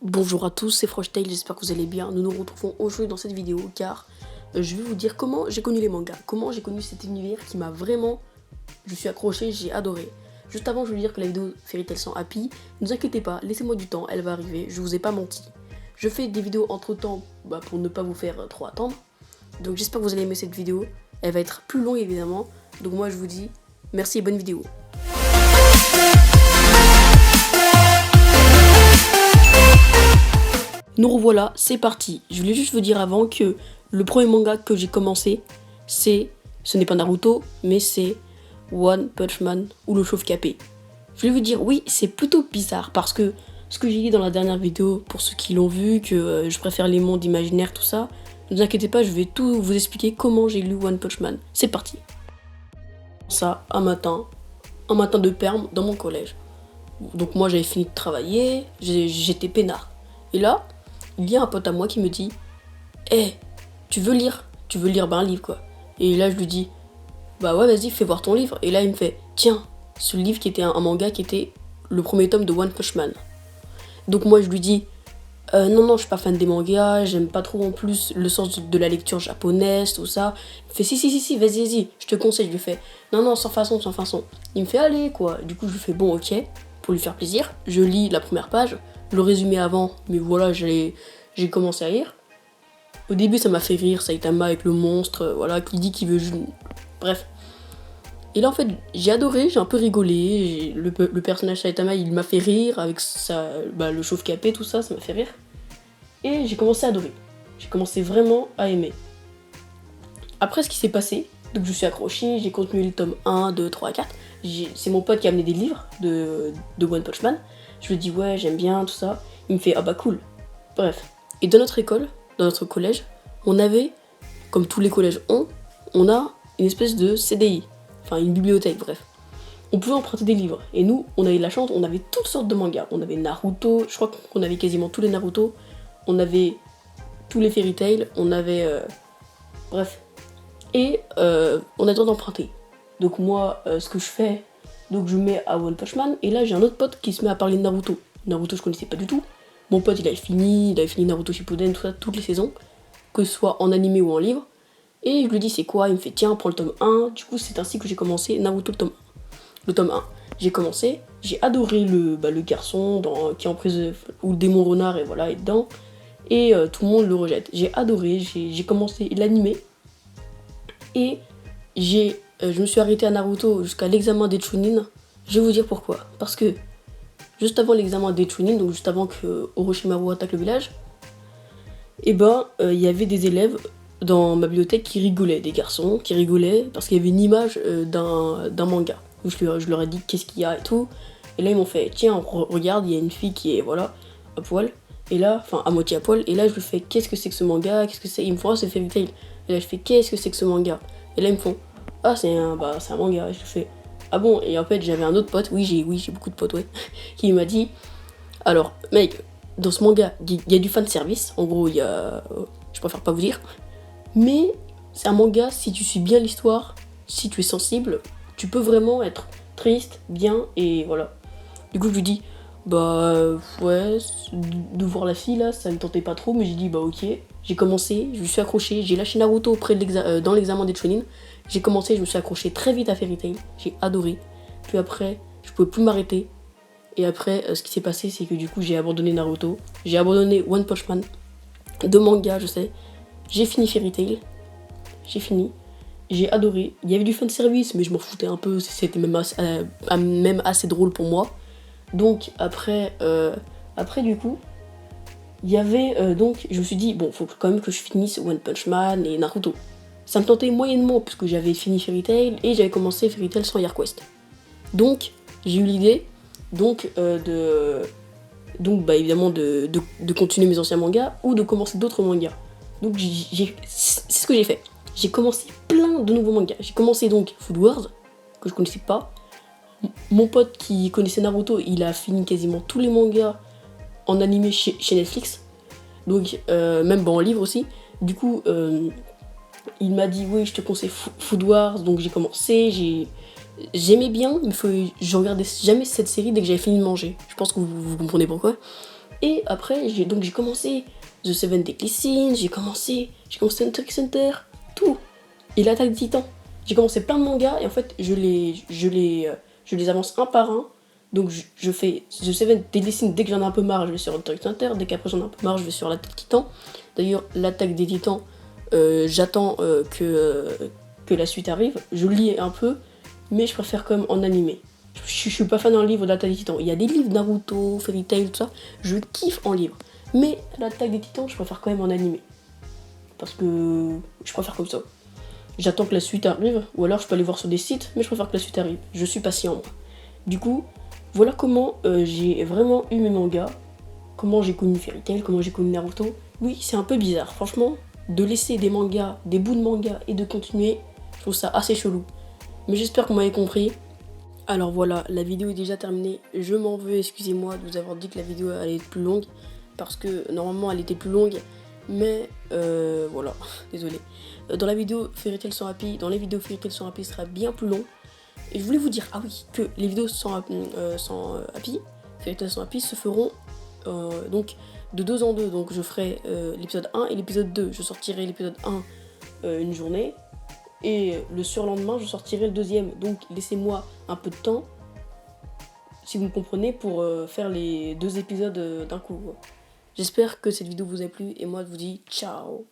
Bonjour à tous, c'est Froshtail, j'espère que vous allez bien. Nous nous retrouvons aujourd'hui dans cette vidéo car je vais vous dire comment j'ai connu les mangas, comment j'ai connu cet univers qui m'a vraiment... Je suis accroché, j'ai adoré. Juste avant, je veux dire que la vidéo Fairy Tail sans Happy, ne vous inquiétez pas, laissez-moi du temps, elle va arriver, je vous ai pas menti. Je fais des vidéos entre temps pour ne pas vous faire trop attendre. Donc j'espère que vous allez aimer cette vidéo, elle va être plus longue évidemment. Donc moi je vous dis merci et bonne vidéo. Nous revoilà, c'est parti. Je voulais juste vous dire avant que le premier manga que j'ai commencé, ce n'est pas Naruto, mais c'est One Punch Man ou le Chauve Capé. Je voulais vous dire, oui, c'est plutôt bizarre parce que ce que j'ai dit dans la dernière vidéo, pour ceux qui l'ont vu, que je préfère les mondes imaginaires, tout ça, ne vous inquiétez pas, je vais tout vous expliquer comment j'ai lu One Punch Man. C'est parti. Ça, un matin de perme dans mon collège. Donc moi j'avais fini de travailler, j'étais peinard. Et là, il y a un pote à moi qui me dit « Hey, tu veux lire un livre quoi ?» Et là je lui dis « Bah ouais vas-y fais voir ton livre » et là il me fait « Tiens, ce livre qui était un manga qui était le premier tome de One Punch Man. » Donc moi je lui dis « Non, je suis pas fan des mangas, j'aime pas trop en plus le sens de la lecture japonaise, tout ça. » Il me fait si, vas-y, je te conseille. Je lui fais « Non, sans façon. » Il me fait « Allez quoi ?» Du coup je lui fais « Bon ok » pour lui faire plaisir. Je lis la première page, le résumé avant, mais voilà, j'ai commencé à lire. Au début, ça m'a fait rire, Saitama avec le monstre, voilà, qui dit qu'il veut... Bref. Et là, en fait, j'ai adoré, j'ai un peu rigolé. Le personnage Saitama, il m'a fait rire, avec le chauve capé, tout ça, ça m'a fait rire. Et j'ai commencé à adorer. J'ai commencé vraiment à aimer. Après, ce qui s'est passé, donc je suis accrochée, j'ai continué le tome 1, 2, 3, 4. C'est mon pote qui a amené des livres de One Punch Man. Je lui dis ouais j'aime bien tout ça. Il me fait ah bah cool. Bref. Et dans notre école, dans notre collège, on avait, comme tous les collèges on a une espèce de CDI. Enfin une bibliothèque bref. On pouvait emprunter des livres. Et nous, on avait de la chance, on avait toutes sortes de mangas. On avait Naruto, je crois qu'on avait quasiment tous les Naruto. On avait tous les Fairy Tail, on avait... bref. Et on a le droit d'emprunter. Donc moi, ce que je fais, donc je mets à One Punch Man, et là j'ai un autre pote qui se met à parler de Naruto. Naruto je connaissais pas du tout. Mon pote il avait fini Naruto Shippuden, tout ça, toutes les saisons, que ce soit en animé ou en livre. Et je lui dis c'est quoi, il me fait tiens prends le tome 1, du coup c'est ainsi que j'ai commencé Naruto le tome 1. J'ai commencé, j'ai adoré le garçon qui est en prise, ou le démon renard et voilà, est dedans, et tout le monde le rejette. J'ai adoré, j'ai commencé l'animé, et je me suis arrêtée à Naruto jusqu'à l'examen des Chunin. Je vais vous dire pourquoi. Parce que juste avant l'examen des Chunin, donc juste avant que Orochimaru attaque le village, il y avait des élèves dans ma bibliothèque qui rigolaient, des garçons qui rigolaient parce qu'il y avait une image d'un manga. Donc je leur ai dit qu'est-ce qu'il y a et tout. Et là ils m'ont fait tiens regarde, il y a une fille qui est voilà à poil. Et là, enfin à moitié à poil. Et là je lui fais qu'est-ce que c'est que ce manga, qu'est-ce que c'est. Ils me font ah c'est Fairy Tail. Et là je fais qu'est-ce que c'est que ce manga. Et là ils me font ah c'est un manga. Et je fais ah bon. Et en fait j'avais un autre pote, oui j'ai beaucoup de potes ouais, qui m'a dit alors mec dans ce manga il y a du fan service. En gros il y a je préfère pas vous dire. Mais c'est un manga, si tu suis bien l'histoire, si tu es sensible, tu peux vraiment être triste, bien, et voilà. Du coup, je lui dis, ouais, de voir la fille là, ça me tentait pas trop, mais j'ai dit, ok. J'ai commencé, je me suis accroché, j'ai lâché Naruto dans l'examen des Chunin. J'ai commencé, je me suis accroché très vite à Fairy Tail, j'ai adoré. Puis après, je pouvais plus m'arrêter. Et après, ce qui s'est passé, c'est que du coup, j'ai abandonné Naruto, j'ai abandonné One Punch Man, 2 mangas, je sais. J'ai fini Fairy Tail, j'ai adoré. Il y avait du fan service, mais je m'en foutais un peu, c'était même assez drôle pour moi. Donc après du coup, il y avait donc je me suis dit bon, faut quand même que je finisse One Punch Man et Naruto. Ça me tentait moyennement puisque j'avais fini Fairy Tail et j'avais commencé Fairy Tail sans Quest. Donc j'ai eu l'idée évidemment de continuer mes anciens mangas ou de commencer d'autres mangas. Donc c'est ce que j'ai fait. J'ai commencé plein de nouveaux mangas. J'ai commencé donc Food Wars, que je connaissais pas. Mon pote qui connaissait Naruto, il a fini quasiment tous les mangas en animé chez Netflix. Donc même en livre aussi. Du coup, il m'a dit oui je te conseille Food Wars. Donc j'ai commencé, j'aimais bien, mais je regardais jamais cette série dès que j'avais fini de manger. Je pense que vous comprenez pourquoi. Et après, j'ai commencé The Seven Deadly Sins, j'ai commencé Hunter x Hunter, tout. Et l'Attaque des Titans. J'ai commencé plein de mangas et en fait, je les avance un par un. Donc je fais The Seven Deadly Sins, dès que j'en ai un peu marre, je vais sur Hunter x Hunter. Dès qu'après j'en ai un peu marre, je vais sur l'Attaque des Titans. D'ailleurs, l'Attaque des Titans, j'attends que la suite arrive. Je lis un peu, mais je préfère quand même en animé. Je suis pas fan d'un livre d'Attaque des Titans. Il y a des livres Naruto, Fairy Tail, tout ça. Je kiffe en livre. Mais l'Attaque des Titans, je préfère quand même en animé. Parce que je préfère comme ça. J'attends que la suite arrive, ou alors je peux aller voir sur des sites, mais je préfère que la suite arrive. Je suis patient, moi. Du coup, voilà comment j'ai vraiment eu mes mangas. Comment j'ai connu Fairy Tail, comment j'ai connu Naruto. Oui, c'est un peu bizarre, franchement. De laisser des mangas, des bouts de mangas et de continuer, je trouve ça assez chelou. Mais j'espère que vous m'avez compris. Alors voilà, la vidéo est déjà terminée. Je m'en veux, excusez-moi de vous avoir dit que la vidéo allait être plus longue. Parce que normalement elle était plus longue. Mais voilà, désolé. Dans la vidéo Fairy Tail sans Happy, dans les vidéos Fairy Tail sans Happy sera bien plus long. Et je voulais vous dire, ah oui, que les vidéos sans Happy, Fairy Tail sans Happy se feront donc de 2 en 2. Donc je ferai l'épisode 1 et l'épisode 2. Je sortirai l'épisode 1 une journée. Et le surlendemain, je sortirai le deuxième. Donc laissez-moi un peu de temps, si vous me comprenez, pour faire les 2 épisodes d'un coup. J'espère que cette vidéo vous a plu et moi je vous dis ciao.